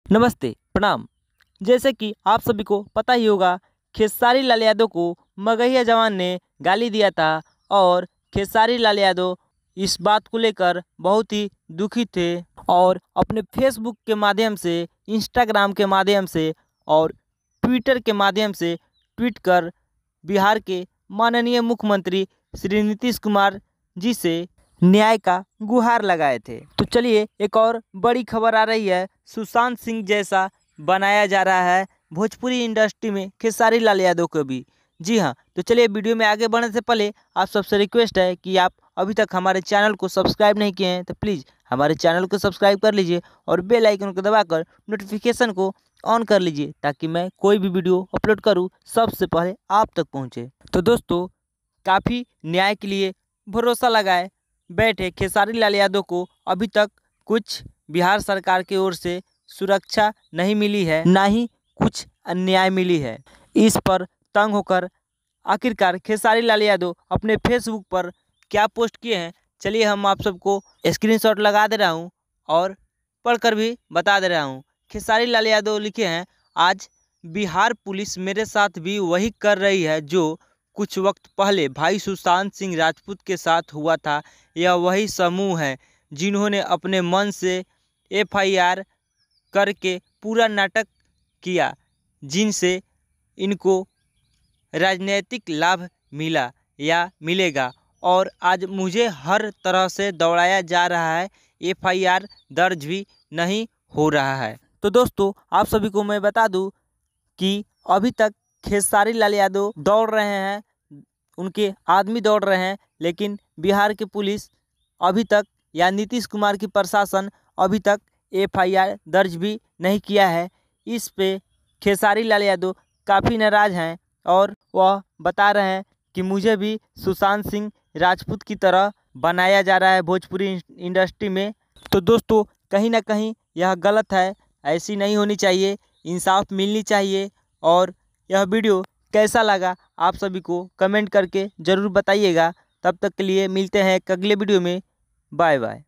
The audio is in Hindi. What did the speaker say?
नमस्ते, प्रणाम। जैसे कि आप सभी को पता ही होगा, खेसारी लाल यादव को मगहिया जवान ने गाली दिया था और खेसारी लाल यादव इस बात को लेकर बहुत ही दुखी थे और अपने फेसबुक के माध्यम से, इंस्टाग्राम के माध्यम से और ट्विटर के माध्यम से ट्वीट कर बिहार के माननीय मुख्यमंत्री श्री नीतीश कुमार जी से न्याय का गुहार लगाए थे। तो चलिए, एक और बड़ी खबर आ रही है। सुशांत सिंह जैसा बनाया जा रहा है भोजपुरी इंडस्ट्री में खेसारी लाल यादव को भी। जी हाँ, तो चलिए वीडियो में आगे बढ़ने से पहले आप सबसे रिक्वेस्ट है कि आप अभी तक हमारे चैनल को सब्सक्राइब नहीं किए हैं तो प्लीज़ हमारे चैनल को सब्सक्राइब कर लीजिए और बेल आइकन को दबाकर नोटिफिकेशन को ऑन कर लीजिए ताकि मैं कोई भी वीडियो अपलोड करूँ सबसे पहले आप तक पहुँचे। तो दोस्तों, काफ़ी न्याय के लिए भरोसा लगाए बैठे खेसारी लाल यादव को अभी तक कुछ बिहार सरकार की ओर से सुरक्षा नहीं मिली है, ना ही कुछ अन्याय मिली है। इस पर तंग होकर आखिरकार खेसारी लाल यादव अपने फेसबुक पर क्या पोस्ट किए हैं, चलिए हम आप सबको स्क्रीनशॉट लगा दे रहा हूं और पढ़कर भी बता दे रहा हूं। खेसारी लाल यादव लिखे हैं, आज बिहार पुलिस मेरे साथ भी वही कर रही है जो कुछ वक्त पहले भाई सुशांत सिंह राजपूत के साथ हुआ था। यह वही समूह है जिन्होंने अपने मन से एफआईआर करके पूरा नाटक किया, जिनसे इनको राजनीतिक लाभ मिला या मिलेगा और आज मुझे हर तरह से दौड़ाया जा रहा है। एफआईआर दर्ज भी नहीं हो रहा है। तो दोस्तों, आप सभी को मैं बता दूं कि अभी तक खेसारी लाल यादव दौड़ रहे हैं, उनके आदमी दौड़ रहे हैं, लेकिन बिहार की पुलिस अभी तक या नीतीश कुमार की प्रशासन अभी तक एफआईआर दर्ज भी नहीं किया है। इस पे खेसारी लाल यादव काफ़ी नाराज़ हैं और वह बता रहे हैं कि मुझे भी सुशांत सिंह राजपूत की तरह बनाया जा रहा है भोजपुरी इंडस्ट्री में। तो दोस्तों, कहीं ना कहीं यह गलत है, ऐसी नहीं होनी चाहिए, इंसाफ मिलनी चाहिए। और यह वीडियो कैसा लगा आप सभी को कमेंट करके ज़रूर बताइएगा। तब तक के लिए मिलते हैं एक अगले वीडियो में। Bye bye.